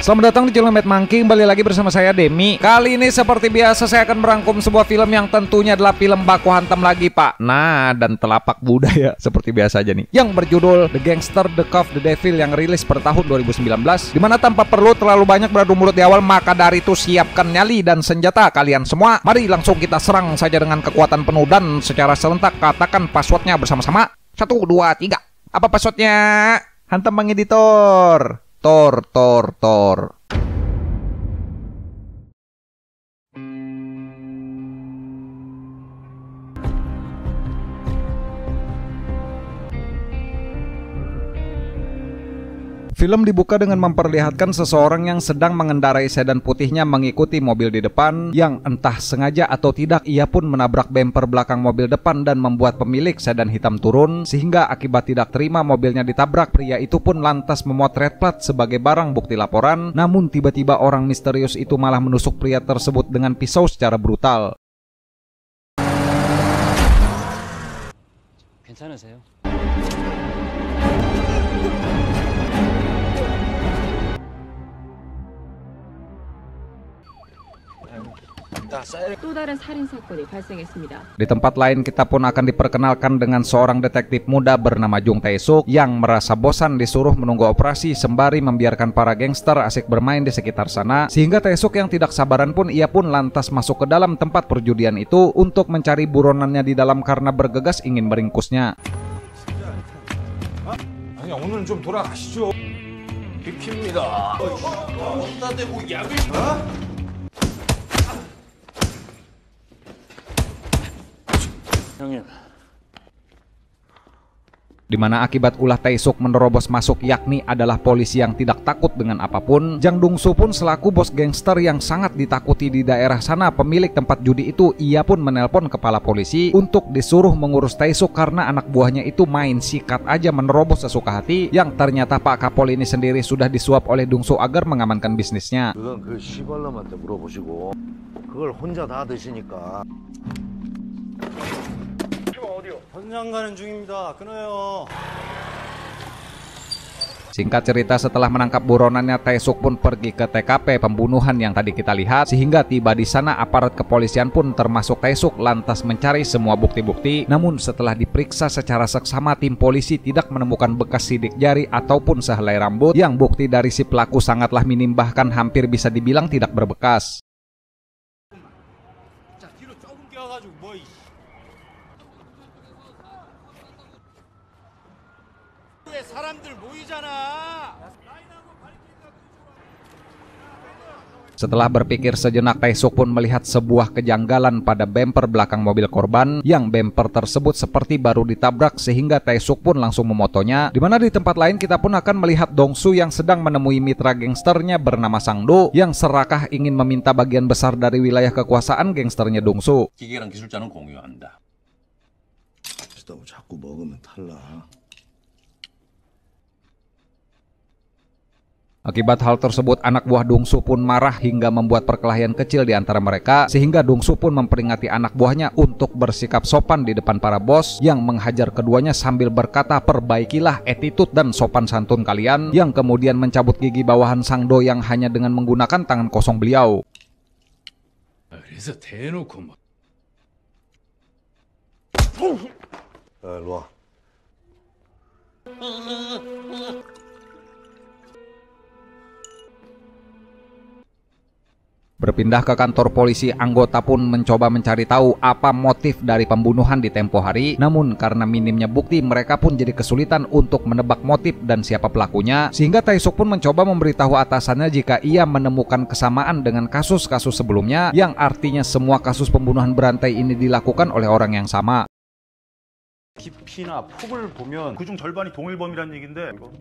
Selamat datang di channel Mad Monkey, kembali lagi bersama saya Demi. Kali ini seperti biasa saya akan merangkum sebuah film yang tentunya adalah film baku hantam lagi pak. Nah, dan telapak budaya seperti biasa aja nih, yang berjudul The Gangster, The Cove, The Devil, yang rilis per tahun 2019. Dimana tanpa perlu terlalu banyak beradu mulut di awal, maka dari itu siapkan nyali dan senjata kalian semua. Mari langsung kita serang saja dengan kekuatan penuh dan secara serentak katakan passwordnya bersama-sama. 1, 2, 3. Apa passwordnya? Hantam Bang Editor. Tor. Film dibuka dengan memperlihatkan seseorang yang sedang mengendarai sedan putihnya mengikuti mobil di depan yang entah sengaja atau tidak ia pun menabrak bemper belakang mobil depan dan membuat pemilik sedan hitam turun, sehingga akibat tidak terima mobilnya ditabrak, pria itu pun lantas memotret plat sebagai barang bukti laporan. Namun tiba-tiba orang misterius itu malah menusuk pria tersebut dengan pisau secara brutal. 괜찮으세요? 또 다른 살인 사건이 발생했습니다. Di tempat lain kita pun akan diperkenalkan dengan seorang detektif muda bernama Jung Tae-suk yang merasa bosan disuruh menunggu operasi sembari membiarkan para gangster asik bermain di sekitar sana, sehingga Tae-suk yang tidak sabaran pun ia pun lantas masuk ke dalam tempat perjudian itu untuk mencari buronannya di dalam karena bergegas ingin meringkusnya. 아니 오늘은 좀 돌아가시죠. 비킵니다. 어디다 대고 약을 형님. Dimana akibat ulah Tae-suk menerobos masuk yakni adalah polisi yang tidak takut dengan apapun, Jang Dong-su pun selaku bos gangster yang sangat ditakuti di daerah sana pemilik tempat judi itu, ia pun menelpon kepala polisi untuk disuruh mengurus Tae-suk karena anak buahnya itu main sikat aja menerobos sesuka hati, yang ternyata Pak Kapol ini sendiri sudah disuap oleh Dong-su agar mengamankan bisnisnya. 그건 그 시발놈한테 물어보시고 그걸 혼자 다 드시니까. 현장 가는 중입니다. 끊어요. Singkat cerita, setelah menangkap buronannya, Tae-suk pun pergi ke TKP pembunuhan yang tadi kita lihat, sehingga tiba di sana aparat kepolisian pun termasuk Tae-suk lantas mencari semua bukti-bukti. Namun setelah diperiksa secara seksama, tim polisi tidak menemukan bekas sidik jari ataupun sehelai rambut, yang bukti dari si pelaku sangatlah minim, bahkan hampir bisa dibilang tidak berbekas. Setelah berpikir sejenak, Tae-suk pun melihat sebuah kejanggalan pada bemper belakang mobil korban, yang bemper tersebut seperti baru ditabrak, sehingga Tae-suk pun langsung memotonya. Dimana di tempat lain kita pun akan melihat Dong-su yang sedang menemui mitra gangsternya bernama Sang-do yang serakah ingin meminta bagian besar dari wilayah kekuasaan gangsternya Dong-su. 기계랑 기술자는 공유한다. 자꾸 먹으면 탈락. Akibat hal tersebut, anak buah Dong-su pun marah hingga membuat perkelahian kecil di antara mereka, sehingga Dong-su pun memperingati anak buahnya untuk bersikap sopan di depan para bos, yang menghajar keduanya sambil berkata, "Perbaikilah attitude dan sopan santun kalian," yang kemudian mencabut gigi bawahan Sang-do yang hanya dengan menggunakan tangan kosong beliau. 그래서 대놓고 뭐. 일로 와. Berpindah ke kantor polisi, anggota pun mencoba mencari tahu apa motif dari pembunuhan di tempo hari. Namun karena minimnya bukti, mereka pun jadi kesulitan untuk menebak motif dan siapa pelakunya, sehingga Tae-suk pun mencoba memberitahu atasannya jika ia menemukan kesamaan dengan kasus-kasus sebelumnya, yang artinya semua kasus pembunuhan berantai ini dilakukan oleh orang yang sama. 깊이나 폭을 보면 그중 절반이 동일범이란 얘긴데 이거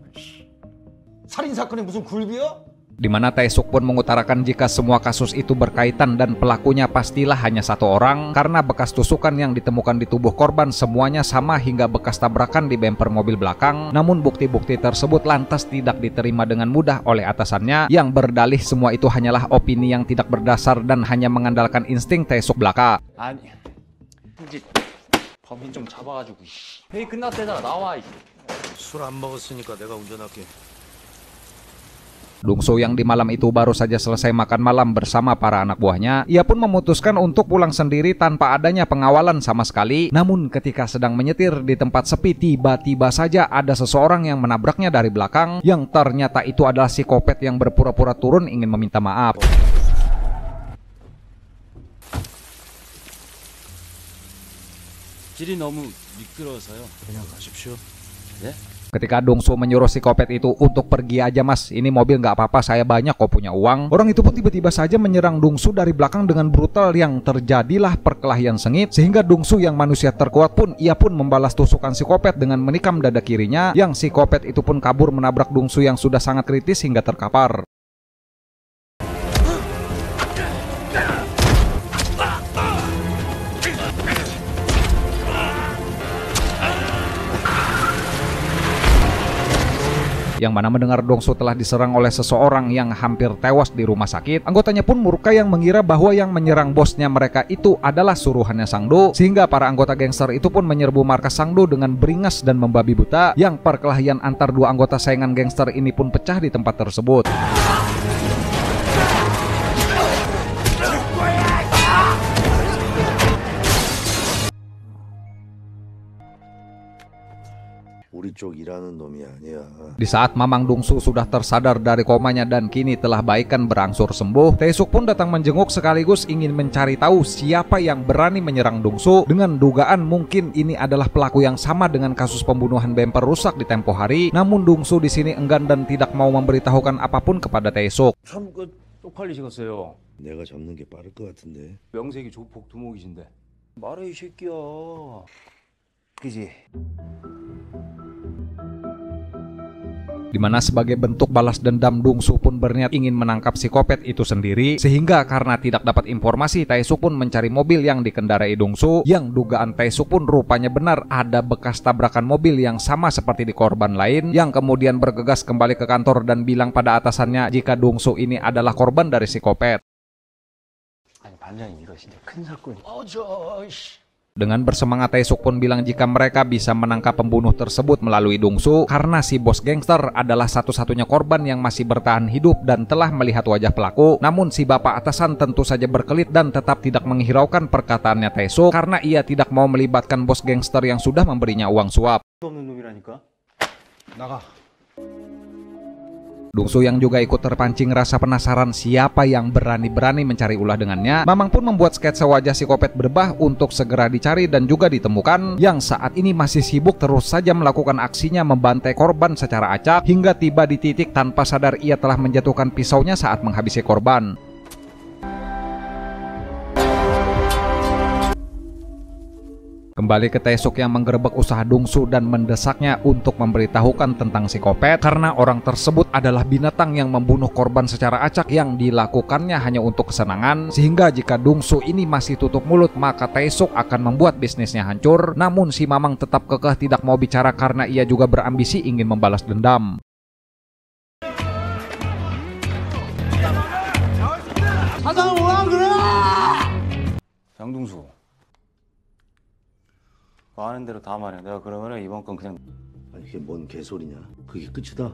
살인 사건이 무슨 굴비야? Dimana Tae-suk pun mengutarakan jika semua kasus itu berkaitan dan pelakunya pastilah hanya satu orang, karena bekas tusukan yang ditemukan di tubuh korban semuanya sama hingga bekas tabrakan di bemper mobil belakang. Namun bukti-bukti tersebut lantas tidak diterima dengan mudah oleh atasannya, yang berdalih semua itu hanyalah opini yang tidak berdasar dan hanya mengandalkan insting Tae-suk belaka. 아니, 이제 범인 좀 잡아가지고 회의 끝났대잖아. 나와. 술 안 먹었으니까 내가 운전할게. Dongsu yang di malam itu baru saja selesai makan malam bersama para anak buahnya, ia pun memutuskan untuk pulang sendiri tanpa adanya pengawalan sama sekali. Namun ketika sedang menyetir di tempat sepi, tiba-tiba saja ada seseorang yang menabraknya dari belakang, yang ternyata itu adalah si Kopet yang berpura-pura turun ingin meminta maaf. 길이 너무 미끄러워서요. 그냥 가십시오. 네? Ketika Dongsu menyuruh si Kopet itu untuk pergi aja mas, ini mobil nggak apa-apa, saya banyak kok punya uang. Orang itu pun tiba-tiba saja menyerang Dongsu dari belakang dengan brutal, yang terjadilah perkelahian sengit. Sehingga Dongsu yang manusia terkuat pun, ia pun membalas tusukan si Kopet dengan menikam dada kirinya, yang si Kopet itu pun kabur menabrak Dongsu yang sudah sangat kritis hingga terkapar. Yang mana mendengar Dongsu telah diserang oleh seseorang yang hampir tewas di rumah sakit, anggotanya pun murka yang mengira bahwa yang menyerang bosnya mereka itu adalah suruhannya Sangdo, sehingga para anggota gangster itu pun menyerbu markas Sangdo dengan beringas dan membabi buta, yang perkelahian antar dua anggota saingan gangster ini pun pecah di tempat tersebut. 우리 쪽 일하는 놈이 아니야. Di saat Mamang Dongsu sudah tersadar dari komanya dan kini telah baikan berangsur sembuh, Taesuk pun datang menjenguk sekaligus ingin mencari tahu siapa yang berani menyerang Dongsu, dengan dugaan mungkin ini adalah pelaku yang sama dengan kasus pembunuhan bemper rusak di tempo hari. Namun Dongsu di sini enggan dan tidak mau memberitahukan apapun kepada Taesuk. 참 쪽팔리시겠어요. 내가 잡는 게 빠를 것 같은데. 명색이 조폭 두목이신데. 말해 이 새끼야. 그지? Dimana sebagai bentuk balas dendam, Dongsu pun berniat ingin menangkap si Kopet itu sendiri, sehingga karena tidak dapat informasi, Taesuk pun mencari mobil yang dikendarai Dongsu, yang dugaan Taesuk pun rupanya benar ada bekas tabrakan mobil yang sama seperti di korban lain, yang kemudian bergegas kembali ke kantor dan bilang pada atasannya jika Dongsu ini adalah korban dari si Kopet. 아니 반장님 이거 진짜 큰 사건이. Dengan bersemangat, Taesuk pun bilang jika mereka bisa menangkap pembunuh tersebut melalui Dongsu, karena si bos gangster adalah satu-satunya korban yang masih bertahan hidup dan telah melihat wajah pelaku. Namun si bapak atasan tentu saja berkelit dan tetap tidak menghiraukan perkataannya Taesuk, karena ia tidak mau melibatkan bos gangster yang sudah memberinya uang suap. 없는 놈이라니까. 나가. Dongsu yang juga ikut terpancing rasa penasaran siapa yang berani-berani mencari ulah dengannya, Mamang pun membuat sketsa wajah si Kopet berubah untuk segera dicari dan juga ditemukan, yang saat ini masih sibuk terus saja melakukan aksinya membantai korban secara acak, hingga tiba di titik tanpa sadar ia telah menjatuhkan pisaunya saat menghabisi korban. Kembali ke Taesuk yang menggerebek usaha Dongsu dan mendesaknya untuk memberitahukan tentang si Kopet, karena orang tersebut adalah binatang yang membunuh korban secara acak yang dilakukannya hanya untuk kesenangan, sehingga jika Dongsu ini masih tutup mulut maka Taesuk akan membuat bisnisnya hancur. Namun si Mamang tetap kekeh tidak mau bicara karena ia juga berambisi ingin membalas dendam. 장동수. 아는 대로 다 말해. 내가 그러면은 이번 건 그냥 아니 이게 뭔 개소리냐? 그게 끝이다.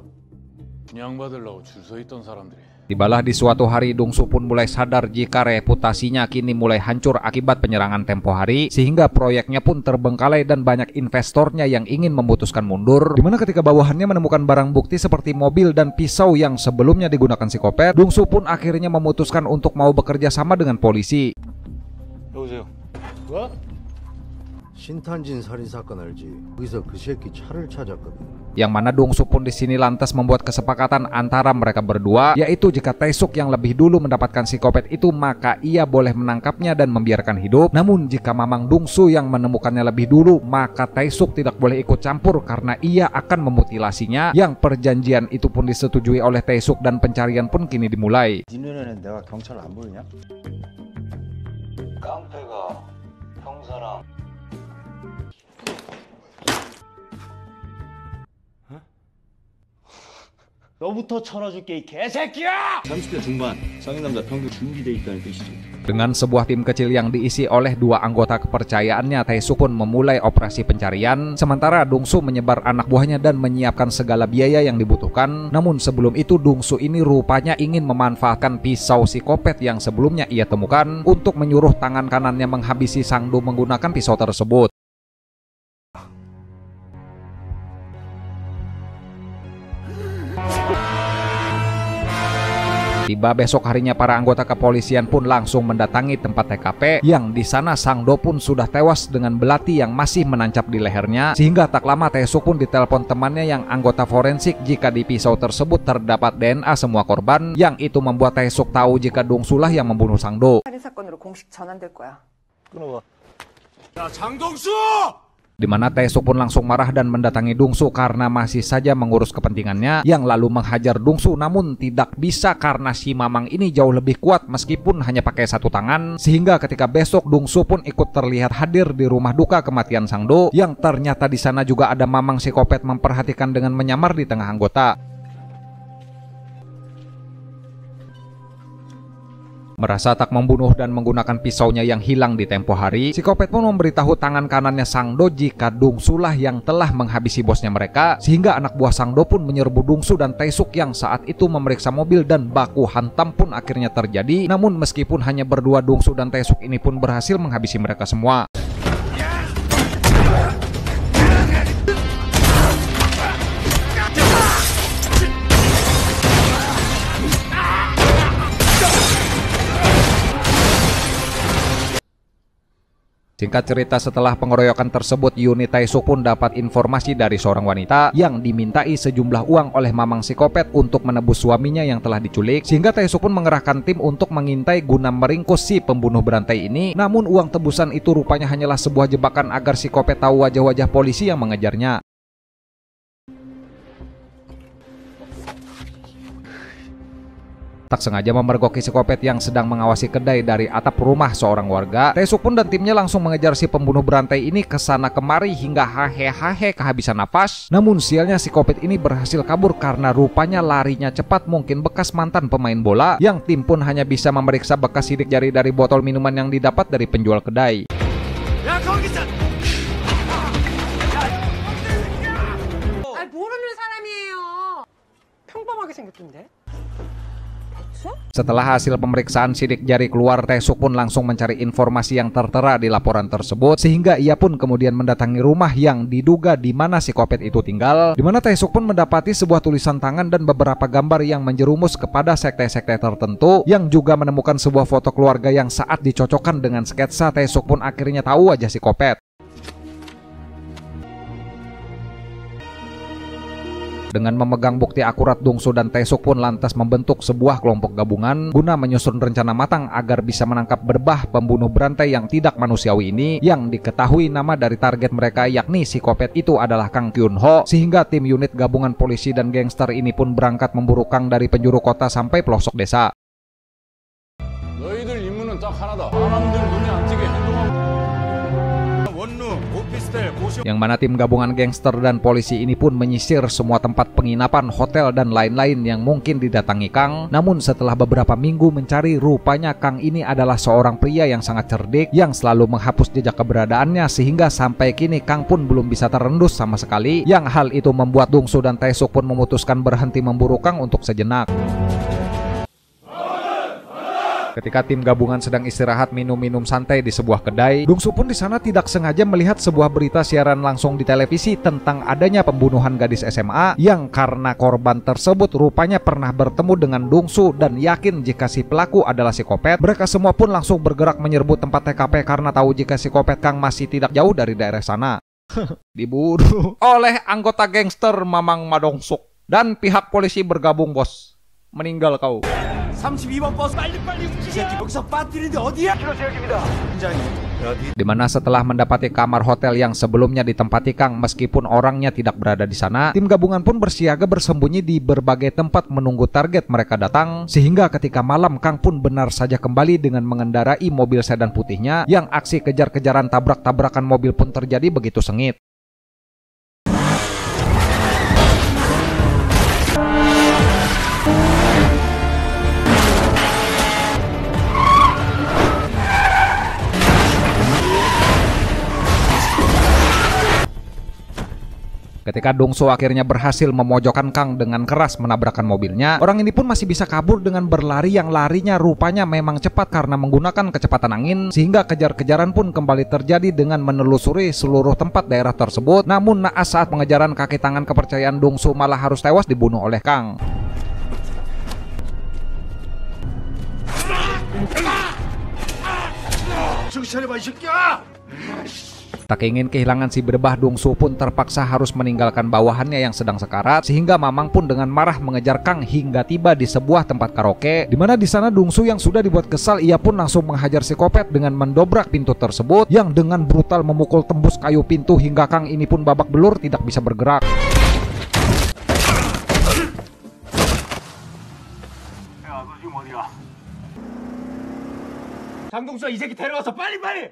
분양받으려고 줄 서 있던 사람들이. Tibalah di suatu hari Dongsu pun mulai sadar jika reputasinya kini mulai hancur akibat penyerangan tempo hari, sehingga proyeknya pun terbengkalai dan banyak investornya yang ingin memutuskan mundur. Dimana ketika bawahannya menemukan barang bukti seperti mobil dan pisau yang sebelumnya digunakan si Kopet, Dongsu pun akhirnya memutuskan untuk mau bekerja sama dengan polisi. 여보세요. 뭐? 신탄진 살인 사건 알지? 거기서 그 새끼 차를 찾았거든. Yang mana Dongsu pun di sini lantas membuat kesepakatan antara mereka berdua, yaitu jika Taesuk yang lebih dulu mendapatkan si Kopet itu maka ia boleh menangkapnya dan membiarkan hidup. Namun jika Mamang Dongsu yang menemukannya lebih dulu, maka Taesuk tidak boleh ikut campur karena ia akan memutilasinya. Yang perjanjian itu pun disetujui oleh Taesuk dan pencarian pun kini dimulai. 네 눈에는 내가 경찰 안 보이냐? 깡패가 형사랑 너부터 쳐넣어줄게 이 개새끼야! 30대 중반 성인 남자 평균 준비돼 있다는 뜻이죠. Dengan sebuah tim kecil yang diisi oleh 2 anggota kepercayaannya, Tae-suk pun memulai operasi pencarian, sementara Dong-su menyebar anak buahnya dan menyiapkan segala biaya yang dibutuhkan. Namun sebelum itu Dong-su ini rupanya ingin memanfaatkan pisau psikopat yang sebelumnya ia temukan untuk menyuruh tangan kanannya menghabisi Sang-do menggunakan pisau tersebut. Tiba besok harinya, para anggota kepolisian pun langsung mendatangi tempat TKP, yang di sana Sang-do pun sudah tewas dengan belati yang masih menancap di lehernya. Sehingga tak lama Tae-suk pun ditelepon temannya yang anggota forensik jika di pisau tersebut terdapat DNA semua korban, yang itu membuat Tae-suk tahu jika Dong-su lah yang membunuh Sang-do. 살인 사건으로 공식 전환될 거야. 끊어봐. 야 장동수! Di mana Tae-suk pun langsung marah dan mendatangi Dong-su karena masih saja mengurus kepentingannya, yang lalu menghajar Dong-su, namun tidak bisa karena si Mamang ini jauh lebih kuat meskipun hanya pakai 1 tangan. Sehingga ketika besok Dong-su pun ikut terlihat hadir di rumah duka kematian Sang-do, yang ternyata di sana juga ada Mamang psikopat memperhatikan dengan menyamar di tengah anggota. Merasa tak membunuh dan menggunakan pisaunya yang hilang di tempo hari, psikopat pun memberitahu tangan kanannya Sang-do jika Dong-su lah yang telah menghabisi bosnya mereka. Sehingga anak buah Sang-do pun menyerbu Dong-su dan Tae-suk yang saat itu memeriksa mobil, dan baku hantam pun akhirnya terjadi. Namun meskipun hanya berdua, Dong-su dan Tae-suk ini pun berhasil menghabisi mereka semua. Singkat cerita, setelah pengeroyokan tersebut, unit Tae-suk pun dapat informasi dari seorang wanita yang dimintai sejumlah uang oleh Mamang psikopat untuk menebus suaminya yang telah diculik. Sehingga Tae-suk pun mengerahkan tim untuk mengintai guna meringkus si pembunuh berantai ini. Namun uang tebusan itu rupanya hanyalah sebuah jebakan agar psikopat tahu wajah-wajah polisi yang mengejarnya. Tak sengaja memergoki psikopat yang sedang mengawasi kedai dari atap rumah seorang warga, Tae-suk pun dan timnya langsung mengejar si pembunuh berantai ini ke sana kemari hingga hahe kehabisan napas. Namun sialnya psikopat ini berhasil kabur karena rupanya larinya cepat, mungkin bekas mantan pemain bola, yang tim pun hanya bisa memeriksa bekas sidik jari dari botol minuman yang didapat dari penjual kedai. 모르는 사람이에요. 평범하게 생겼던데? Setelah hasil pemeriksaan sidik jari keluar, Tae-suk pun langsung mencari informasi yang tertera di laporan tersebut, sehingga ia pun kemudian mendatangi rumah yang diduga di mana psikopat itu tinggal, di mana Tae-suk pun mendapati sebuah tulisan tangan dan beberapa gambar yang menjerumus kepada sekte-sekte tertentu, yang juga menemukan sebuah foto keluarga yang saat dicocokkan dengan sketsa, Tae-suk pun akhirnya tahu wajah psikopat. Dengan memegang bukti akurat, Dong-su dan Tae-suk pun lantas membentuk sebuah kelompok gabungan guna menyusun rencana matang agar bisa menangkap berbah pembunuh berantai yang tidak manusiawi ini, yang diketahui nama dari target mereka yakni psikopat itu adalah Kang Kyun-ho. Sehingga tim unit gabungan polisi dan gangster ini pun berangkat memburu Kang dari penjuru kota sampai pelosok desa. 너희들 임무는 딱 하나다. 사람들 눈에 안 띄게 행동하고. Yang mana tim gabungan gangster dan polisi ini pun menyisir semua tempat penginapan, hotel, dan lain-lain yang mungkin didatangi Kang. Namun setelah beberapa minggu mencari, rupanya Kang ini adalah seorang pria yang sangat cerdik, yang selalu menghapus jejak keberadaannya, sehingga sampai kini Kang pun belum bisa terendus sama sekali. Yang hal itu membuat Dong-su dan Tae-suk pun memutuskan berhenti memburu Kang untuk sejenak. Ketika tim gabungan sedang istirahat minum-minum santai di sebuah kedai, Dong-su pun di sana tidak sengaja melihat sebuah berita siaran langsung di televisi tentang adanya pembunuhan gadis SMA, yang karena korban tersebut rupanya pernah bertemu dengan Dong-su dan yakin jika si pelaku adalah psikopat. Mereka semua pun langsung bergerak menyerbu tempat TKP karena tahu jika psikopat Kang masih tidak jauh dari daerah sana. Dibunuh oleh anggota gangster Mamang Madong-suk dan pihak polisi bergabung, bos. Meninggal kau. 32번 버스 빨리빨리 움직여! 여기서 빠뜨리는데 어디야? 기로세역입니다. Di mana setelah mendapati kamar hotel yang sebelumnya ditempati Kang, meskipun orangnya tidak berada di sana, tim gabungan pun bersiaga bersembunyi di berbagai tempat menunggu target mereka datang. Sehingga ketika malam, Kang pun benar saja kembali dengan mengendarai mobil sedan putihnya, yang aksi kejar-kejaran tabrak-tabrakan mobil pun terjadi begitu sengit. Ketika Dongsu akhirnya berhasil memojokkan Kang dengan keras menabrakkan mobilnya, orang ini pun masih bisa kabur dengan berlari yang larinya rupanya memang cepat karena menggunakan kecepatan angin, sehingga kejar-kejaran pun kembali terjadi dengan menelusuri seluruh tempat daerah tersebut. Namun naas saat pengejaran, kaki tangan kepercayaan Dongsu malah harus tewas dibunuh oleh Kang. Tak ingin kehilangan si berdebah, Dongsu pun terpaksa harus meninggalkan bawahannya yang sedang sekarat, sehingga Mamang pun dengan marah mengejar Kang hingga tiba di sebuah tempat karaoke, di mana di sana Dongsu yang sudah dibuat kesal, ia pun langsung menghajar si kopet dengan mendobrak pintu tersebut yang dengan brutal memukul tembus kayu pintu hingga Kang ini pun babak belur tidak bisa bergerak.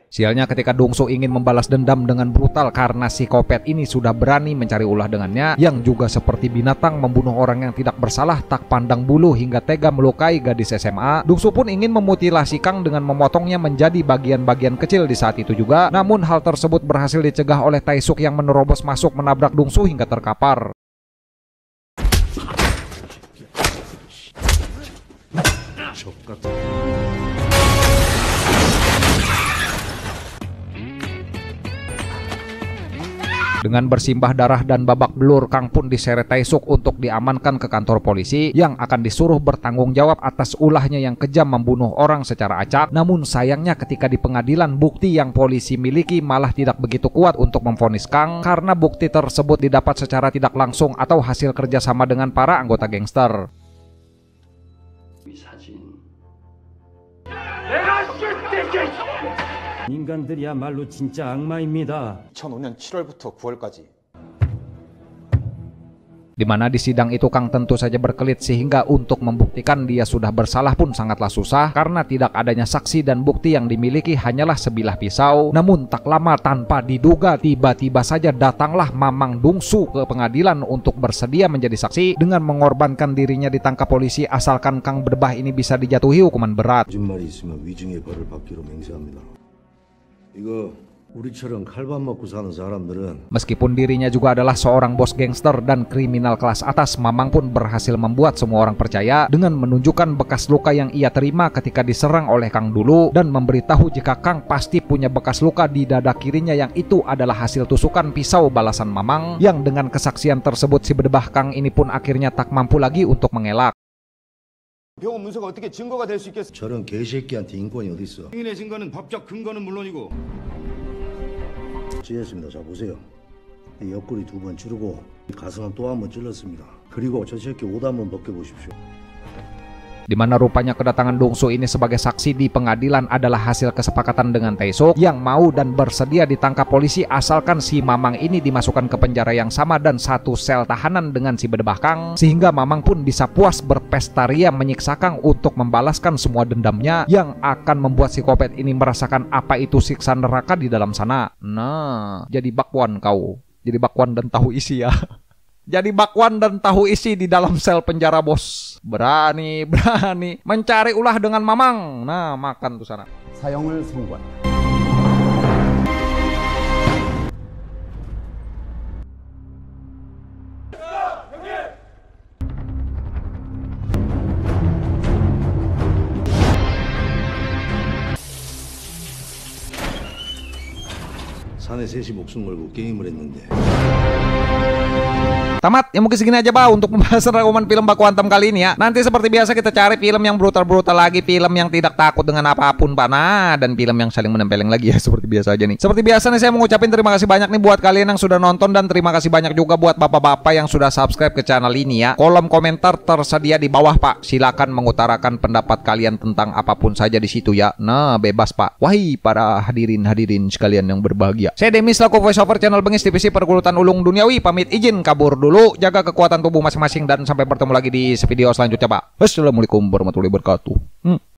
Sialnya ketika Dongsu ingin membalas dendam dengan brutal karena si kopet ini sudah berani mencari ulah dengannya, yang juga seperti binatang membunuh orang yang tidak bersalah tak pandang bulu hingga tega melukai gadis SMA. Dongsu pun ingin memutilasi Kang dengan memotongnya menjadi bagian-bagian kecil di saat itu juga. Namun hal tersebut berhasil dicegah oleh Taesuk yang menerobos masuk menabrak Dongsu hingga terkapar. Dengan bersimbah darah dan babak belur, Kang pun diseret Taesuk untuk diamankan ke kantor polisi yang akan disuruh bertanggung jawab atas ulahnya yang kejam membunuh orang secara acak. Namun sayangnya ketika di pengadilan, bukti yang polisi miliki malah tidak begitu kuat untuk memvonis Kang karena bukti tersebut didapat secara tidak langsung atau hasil kerjasama dengan para anggota gangster. 인간들이야말로 진짜 악마입니다. 2005년 7월부터 9월까지 Di mana di sidang itu Kang tentu saja berkelit, sehingga untuk membuktikan dia sudah bersalah pun sangatlah susah karena tidak adanya saksi dan bukti yang dimiliki hanyalah sebilah pisau. Namun tak lama tanpa diduga tiba-tiba saja datanglah Mamang Dongsu ke pengadilan untuk bersedia menjadi saksi dengan mengorbankan dirinya ditangkap polisi asalkan Kang berdebah ini bisa dijatuhi hukuman berat. 거짓말이 있으면 위증의 벌을 받기로 맹세합니다. 이거 우리처럼 칼밥 먹고 사는 사람들은 Meskipun dirinya juga adalah seorang bos gangster dan kriminal kelas atas, Mamang pun berhasil membuat semua orang percaya dengan menunjukkan bekas luka yang ia terima ketika diserang oleh Kang dulu dan memberitahu jika Kang pasti punya bekas luka di dada kirinya yang itu adalah hasil tusukan pisau balasan Mamang, yang dengan kesaksian tersebut si berdebah Kang ini pun akhirnya tak mampu lagi untuk mengelak. 병원 문서가 어떻게 증거가 될 수 있겠어? 저런 개새끼한테 인권이 어딨어? 증인의 증거는 법적 근거는 물론이고 찔렸습니다. 자 보세요. 이 옆구리 2번 찌르고 가슴은 또 한 번 찔렀습니다. 그리고 저 새끼 옷 한번 벗겨보십시오. Di mana rupanya kedatangan Dongsu ini sebagai saksi di pengadilan adalah hasil kesepakatan dengan Taesuk yang mau dan bersedia ditangkap polisi asalkan si Mamang ini dimasukkan ke penjara yang sama dan satu sel tahanan dengan si berdebah Kang, sehingga Mamang pun bisa puas berpesta ria menyiksa Kang untuk membalaskan semua dendamnya yang akan membuat si kopet ini merasakan apa itu siksa neraka di dalam sana. Nah, jadi bakwan kau. Jadi bakwan dan tahu isi ya. Jadi bakwan dan tahu isi di dalam sel penjara, bos. Berani mencari ulah dengan Mamang. Nah, makan tuh sana. 사형을 선고한다. 사내 셋이 목숨 걸고 게임을 했는데 Tamat, ya mungkin segini aja Pak untuk pembahasan rangkuman film Baku Hantam kali ini ya. Nanti seperti biasa kita cari film yang brutal-brutal lagi, film yang tidak takut dengan apapun Pak. Nah, dan film yang saling menempeleng lagi ya, seperti biasa aja nih. Seperti biasa nih saya mengucapin terima kasih banyak nih buat kalian yang sudah nonton, dan terima kasih banyak juga buat bapak-bapak yang sudah subscribe ke channel ini ya. Kolom komentar tersedia di bawah Pak. Silakan mengutarakan pendapat kalian tentang apapun saja di situ ya. Nah, bebas Pak. Wahai para hadirin sekalian yang berbahagia. Saya Demi selaku voiceover channel Bengis TVC Pergulutan Ulung Duniawi pamit izin kabur dulu. Jaga kekuatan tubuh masing-masing dan sampai bertemu lagi di video selanjutnya Pak. Wassalamualaikum warahmatullahi wabarakatuh.